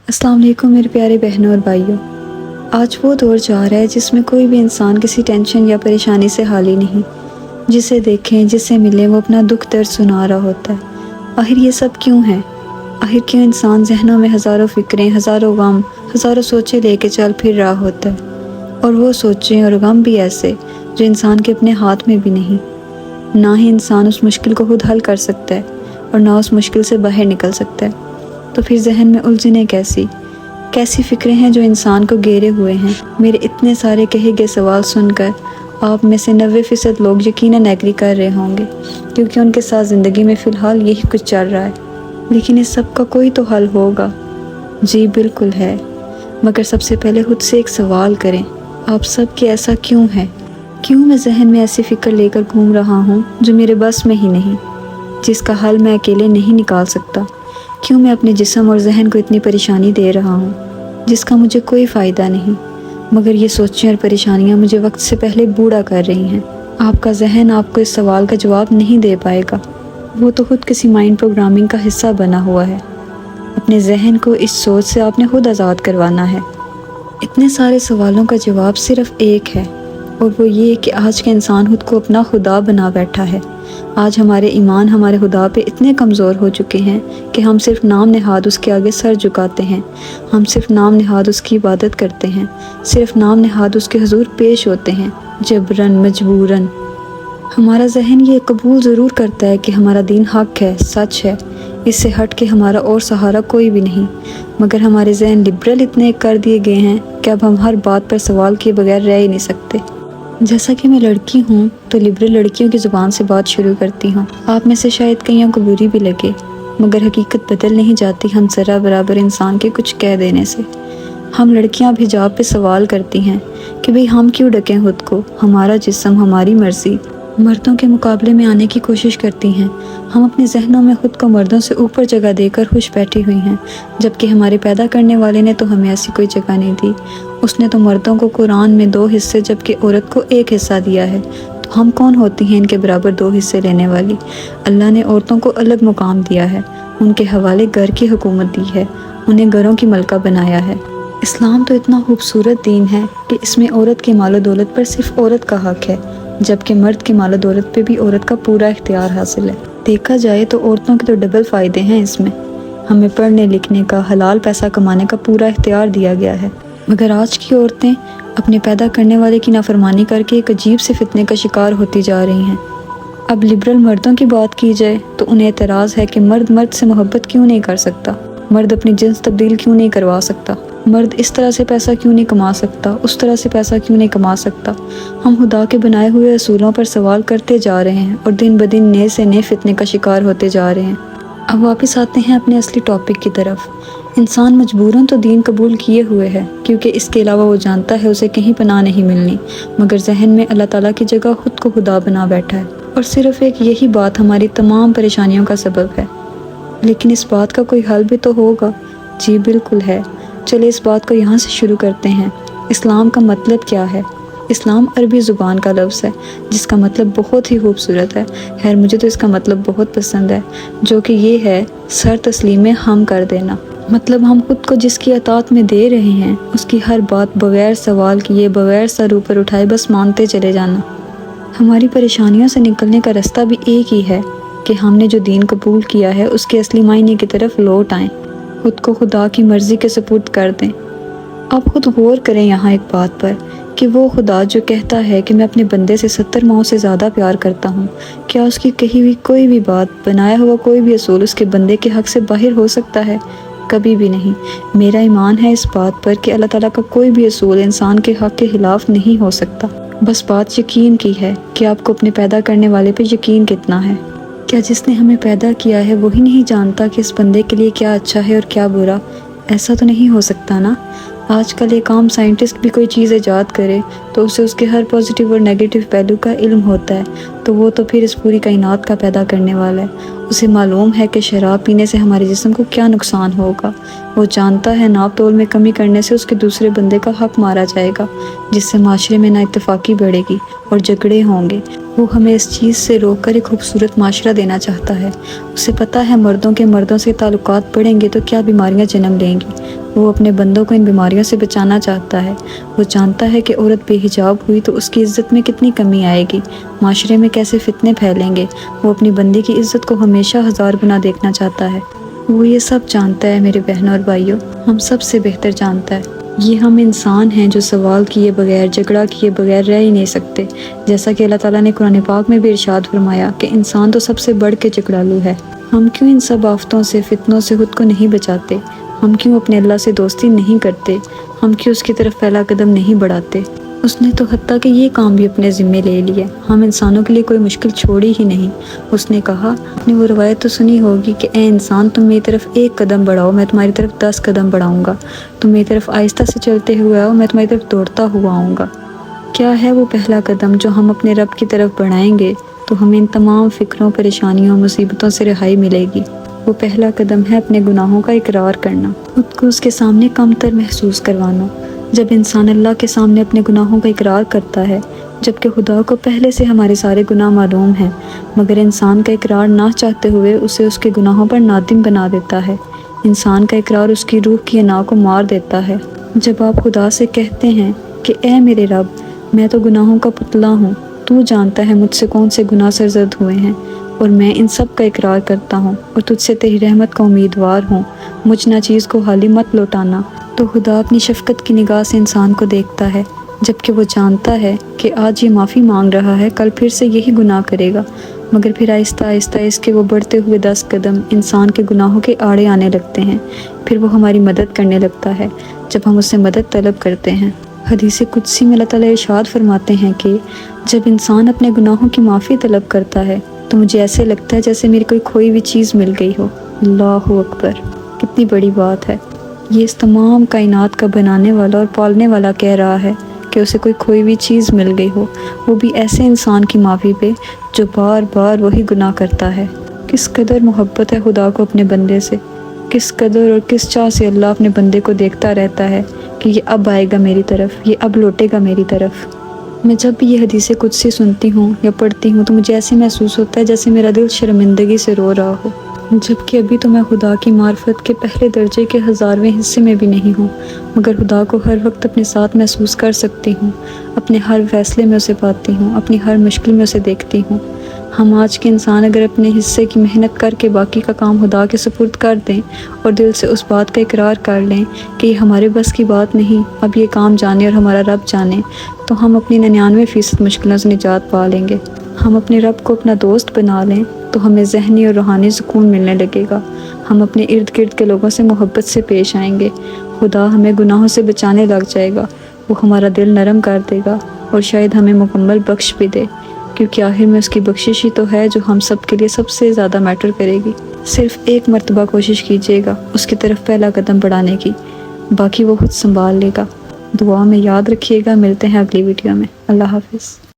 अस्सलाम वालेकुम मेरे प्यारे बहनों और भाइयों। आज वो दौर जा रहा है जिसमें कोई भी इंसान किसी टेंशन या परेशानी से खाली नहीं। जिसे देखें, जिसे मिले, वो अपना दुख दर्द सुना रहा होता है। आखिर ये सब क्यों है? आखिर क्यों इंसान जहनों में हज़ारों फ़िक्रें, हज़ारों गम, हज़ारों सोचें लेके चल फिर रहा होता है। और वो सोचें और गम भी ऐसे जो इंसान के अपने हाथ में भी नहीं। ना ही इंसान उस मुश्किल को खुद हल कर सकता है और ना उस मुश्किल से बाहर निकल सकता है। तो फिर जहन में उलझने कैसी फ़िक्रें हैं जो इंसान को घेरे हुए हैं। मेरे इतने सारे कहे गए सवाल सुनकर आप में से 90% लोग यकीनन एग्री कर रहे होंगे, क्योंकि उनके साथ ज़िंदगी में फ़िलहाल यही कुछ चल रहा है। लेकिन इस सब का कोई तो हल होगा। जी बिल्कुल है, मगर सबसे पहले खुद से एक सवाल करें, आप सब के ऐसा क्यों है? क्यों मैं जहन में ऐसी फ़िक्र लेकर घूम रहा हूँ जो मेरे बस में ही नहीं, जिसका हल मैं अकेले नहीं निकाल सकता? क्यों मैं अपने जिस्म और जहन को इतनी परेशानी दे रहा हूँ जिसका मुझे कोई फ़ायदा नहीं, मगर ये सोचें और परेशानियाँ मुझे वक्त से पहले बूढ़ा कर रही हैं। आपका जहन आपको इस सवाल का जवाब नहीं दे पाएगा। वो तो खुद किसी माइंड प्रोग्रामिंग का हिस्सा बना हुआ है। अपने जहन को इस सोच से आपने खुद आज़ाद करवाना है। इतने सारे सवालों का जवाब सिर्फ एक है, और वो ये कि आज का इंसान खुद को अपना खुदा बना बैठा है। आज हमारे ईमान हमारे खुदा पे इतने कमज़ोर हो चुके हैं कि हम सिर्फ नाम नहाद उसके आगे सर झुकाते हैं। हम सिर्फ नाम नहाद उसकी इबादत करते हैं, सिर्फ नाम नहाद उसके हुजूर पेश होते हैं, जबरन मजबूरन। हमारा जहन ये कबूल ज़रूर करता है कि हमारा दीन हक है, सच है, इससे हट के हमारा और सहारा कोई भी नहीं। मगर हमारे जहन लिबरल इतने कर दिए गए हैं कि अब हम हर बात पर सवाल किए बगैर रह ही नहीं सकते। जैसा कि मैं लड़की हूँ तो लिबरल लड़कियों की ज़ुबान से बात शुरू करती हूँ। आप में से शायद कईयों को बुरी भी लगे, मगर हकीकत बदल नहीं जाती हम ज़रा बराबर इंसान के कुछ कह देने से। हम लड़कियाँ भी हिजाब पे सवाल करती हैं कि भाई हम क्यों ढकें खुद को, हमारा जिस्म हमारी मर्ज़ी। मर्दों के मुकाबले में आने की कोशिश करती हैं। हम अपने जहनों में ख़ुद को मर्दों से ऊपर जगह देकर खुश बैठी हुई हैं, जबकि हमारे पैदा करने वाले ने तो हमें ऐसी कोई जगह नहीं दी। उसने तो मर्दों को कुरान में 2 हिस्से जबकि औरत को 1 हिस्सा दिया है। तो हम कौन होती हैं इनके बराबर 2 हिस्से लेने वाली? अल्लाह ने औरतों को अलग मुकाम दिया है, उनके हवाले घर की हुकूमत दी है, उन्हें घरों की मलका बनाया है। इस्लाम तो इतना खूबसूरत दीन है कि इसमें औरत की मालो दौलत पर सिर्फ औरत का हक है, जबकि मर्द की मालो दौलत पे भी औरत का पूरा इख्तियार हासिल है। देखा जाए तो औरतों के तो डबल फ़ायदे हैं इसमें। हमें पढ़ने लिखने का, हलाल पैसा कमाने का पूरा इख्तियार दिया गया है, मगर आज की औरतें अपने पैदा करने वाले की नाफरमानी करके एक अजीब से फितने का शिकार होती जा रही हैं। अब लिबरल मर्दों की बात की जाए तो उन्हें एतराज़ है कि मर्द मर्द से मोहब्बत क्यों नहीं कर सकता, मर्द अपनी जिन्स तब्दील क्यों नहीं करवा सकता, मर्द इस तरह से पैसा क्यों नहीं कमा सकता, उस तरह से पैसा क्यों नहीं कमा सकता। हम खुदा के बनाए हुए असूलों पर सवाल करते जा रहे हैं और दिन ब दिन नए से नए फितने का शिकार होते जा रहे हैं। अब वापस आते हैं अपने असली टॉपिक की तरफ। इंसान मजबूरन तो दीन कबूल किए हुए है, क्योंकि इसके अलावा वो जानता है उसे कहीं पनाह नहीं मिलनी, मगर जहन में अल्लाह ताला की जगह खुद को खुदा बना बैठा है। और सिर्फ एक यही बात हमारी तमाम परेशानियों का सबब है। लेकिन इस बात का कोई हल भी तो होगा। जी बिल्कुल है। चले इस बात को यहाँ से शुरू करते हैं। इस्लाम का मतलब क्या है? इस्लाम अरबी ज़ुबान का लफ्ज़ है जिसका मतलब बहुत ही खूबसूरत है। खैर मुझे तो इसका मतलब बहुत पसंद है, जो कि ये है सर तस्लीम हम कर देना। मतलब हम खुद को जिसकी अतात में दे रहे हैं उसकी हर बात बग़ैर सवाल किए, बग़ैर सर ऊपर उठाए बस मानते चले जाना। हमारी परेशानियों से निकलने का रास्ता भी एक ही है कि हमने जो दीन कबूल किया है उसके असली मायने की तरफ लौट आएँ, खुद को खुदा की मर्ज़ी के सुपुर्द कर दें। आप खुद गौर करें यहाँ एक बात पर कि वो खुदा जो कहता है कि मैं अपने बंदे से 70 माओं से ज़्यादा प्यार करता हूँ, क्या उसकी कही हुई कोई भी बात, बनाया हुआ कोई भी असूल उसके बंदे के हक़ से बाहर हो सकता है? कभी भी नहीं। मेरा ईमान है इस बात पर कि अल्लाह ताला का कोई भी असूल इंसान के हक़ के ख़िलाफ़ नहीं हो सकता। बस बात यकीन की है कि आपको अपने पैदा करने वाले पे यकीन कितना है। क्या जिसने हमें पैदा किया है वही नहीं जानता कि इस बंदे के लिए क्या अच्छा है और क्या बुरा? ऐसा तो नहीं हो सकता ना। आजकल एक आम साइंटिस्ट भी कोई चीज़ ईजाद करे तो उसे उसके हर पॉजिटिव और नेगेटिव पहलू का इल्म होता है, तो वो तो फिर इस पूरी कायनात का पैदा करने वाला है। उसे मालूम है कि शराब पीने से हमारे जिस्म को क्या नुकसान होगा। वो जानता है नाप तोल में कमी करने से उसके दूसरे बंदे का हक मारा जाएगा, जिससे माशरे में नाइत्तेफाकी बढ़ेगी और झगड़े होंगे। वो हमें इस चीज़ से रोककर एक खूबसूरत माशरा देना चाहता है। उसे पता है मर्दों के मर्दों से ताल्लुकात बढ़ेंगे तो क्या बीमारियां जन्म लेंगी, وہ اپنے بندوں کو ان بیماریوں سے بچانا چاہتا ہے۔ وہ جانتا ہے کہ عورت بے حجاب ہوئی تو اس کی عزت میں کتنی کمی آئے گی، معاشرے میں کیسے فتنے پھیلیں گے۔ وہ اپنی بندی کی عزت کو ہمیشہ 1000 گنا دیکھنا چاہتا ہے۔ وہ یہ سب جانتا ہے میرے بہنوں اور بھائیوں، ہم سب سے بہتر جانتا ہے۔ یہ ہم انسان ہیں جو سوال کیے بغیر، جھگڑا کیے بغیر رہ ہی نہیں سکتے، جیسا کہ اللہ تعالیٰ نے قرآن پاک میں بھی ارشاد فرمایا کہ انسان تو سب سے بڑھ کے جھگڑالو ہے۔ ہم کیوں ان سب آفتوں سے، فتنوں سے خود کو نہیں بچاتے؟ ہم کیوں اپنے اللہ سے دوستی نہیں کرتے؟ ہم کیوں اس کی طرف پہلا قدم نہیں بڑھاتے؟ اس نے تو حتیٰ کہ یہ کام بھی اپنے ذمے لے لیا، ہم انسانوں کے لیے کوئی مشکل چھوڑی ہی نہیں۔ اس نے کہا، آپ نے وہ روایت تو سنی ہوگی کہ اے انسان، تم میری طرف 1 قدم بڑھاؤ، میں تمہاری طرف 10 قدم بڑھاؤں گا۔ تم میری طرف آہستہ سے چلتے ہوئے آؤ، میں تمہاری طرف دوڑتا ہوا آؤں گا۔ کیا ہے وہ پہلا قدم جو ہم اپنے رب کی طرف بڑھائیں گے تو ہمیں ان تمام فکروں، پریشانیوں، مصیبتوں سے رہائی ملے گی؟ وہ پہلا قدم ہے اپنے گناہوں کا اقرار کرنا، خود کو اس کے سامنے کم تر محسوس کروانا۔ جب انسان اللہ کے سامنے اپنے گناہوں کا اقرار کرتا ہے، جبکہ خدا کو پہلے سے ہمارے سارے گناہ معلوم ہیں، مگر انسان کا اقرار نہ چاہتے ہوئے اسے اس کے گناہوں پر نادم بنا دیتا ہے۔ انسان کا اقرار اس کی روح کی انا کو مار دیتا ہے۔ جب آپ خدا سے کہتے ہیں کہ اے میرے رب، میں تو گناہوں کا پتلا ہوں، تو جانتا ہے مجھ سے کون سے گناہ سرزد ہوئے ہیں، اور میں ان سب کا اقرار کرتا ہوں اور تجھ سے تیری رحمت کا امیدوار ہوں، مجھ ناچیز کو خالی مت لوٹانا۔ تو خدا اپنی شفقت کی نگاہ سے انسان کو دیکھتا ہے، جبکہ وہ جانتا ہے کہ آج یہ معافی مانگ رہا ہے، کل پھر سے یہی گناہ کرے گا، مگر پھر آہستہ آہستہ اس کے وہ بڑھتے ہوئے 10 قدم انسان کے گناہوں کے آڑے آنے لگتے ہیں۔ پھر وہ ہماری مدد کرنے لگتا ہے جب ہم اس سے مدد طلب کرتے ہیں۔ حدیث قدسی میں اللہ تعالیٰ ارشاد فرماتے ہیں کہ جب انسان اپنے گناہوں کی معافی طلب کرتا ہے تو مجھے ایسے لگتا ہے جیسے میری کوئی کھوئی ہوئی چیز مل گئی ہو۔ اللہ اکبر، کتنی بڑی بات ہے۔ یہ اس تمام کائنات کا بنانے والا اور پالنے والا کہہ رہا ہے کہ اسے کوئی کھوئی ہوئی چیز مل گئی ہو، وہ بھی ایسے انسان کی معافی پہ جو بار بار وہی گناہ کرتا ہے۔ کس قدر محبت ہے خدا کو اپنے بندے سے، کس قدر اور کس چاہ سے اللہ اپنے بندے کو دیکھتا رہتا ہے کہ یہ اب آئے گا میری طرف، یہ اب لوٹے گا میری طرف۔ میں جب بھی یہ حدیث قدسی سنتی ہوں یا پڑھتی ہوں تو مجھے ایسے محسوس ہوتا ہے جیسے میرا دل شرمندگی سے رو رہا ہو، جبکہ ابھی تو میں خدا کی معرفت کے پہلے درجے کے 1000ویں حصے میں بھی نہیں ہوں، مگر خدا کو ہر وقت اپنے ساتھ محسوس کر سکتی ہوں، اپنے ہر فیصلے میں اسے پاتی ہوں، اپنی ہر مشکل میں اسے دیکھتی ہوں۔ ہم آج کے انسان اگر اپنے حصے کی محنت کر کے باقی کا کام خدا کے سپرد کر دیں اور دل سے اس بات کا اقرار کر لیں کہ یہ ہمارے بس کی بات نہیں، اب یہ کام جانے اور ہمارا رب جانے، تو ہم اپنی 99% مشکلوں سے نجات پا لیں گے۔ ہم اپنے رب کو اپنا دوست بنا لیں تو ہمیں ذہنی اور روحانی سکون ملنے لگے گا۔ ہم اپنے ارد گرد کے لوگوں سے محبت سے پیش آئیں گے، خدا ہمیں گناہوں سے بچانے لگ جائے گا، وہ ہمارا دل نرم کر دے گا اور شاید ہمیں مکمل بخش بھی دے، کیونکہ آخر میں اس کی بخشش ہی تو ہے جو ہم سب کے لیے سب سے زیادہ میٹر کرے گی۔ صرف ایک مرتبہ کوشش کیجیے گا اس کی طرف پہلا قدم بڑھانے کی، باقی وہ خود سنبھال لے گا۔ دعا میں یاد رکھیے گا، ملتے ہیں اگلی ویڈیو میں۔ اللہ حافظ۔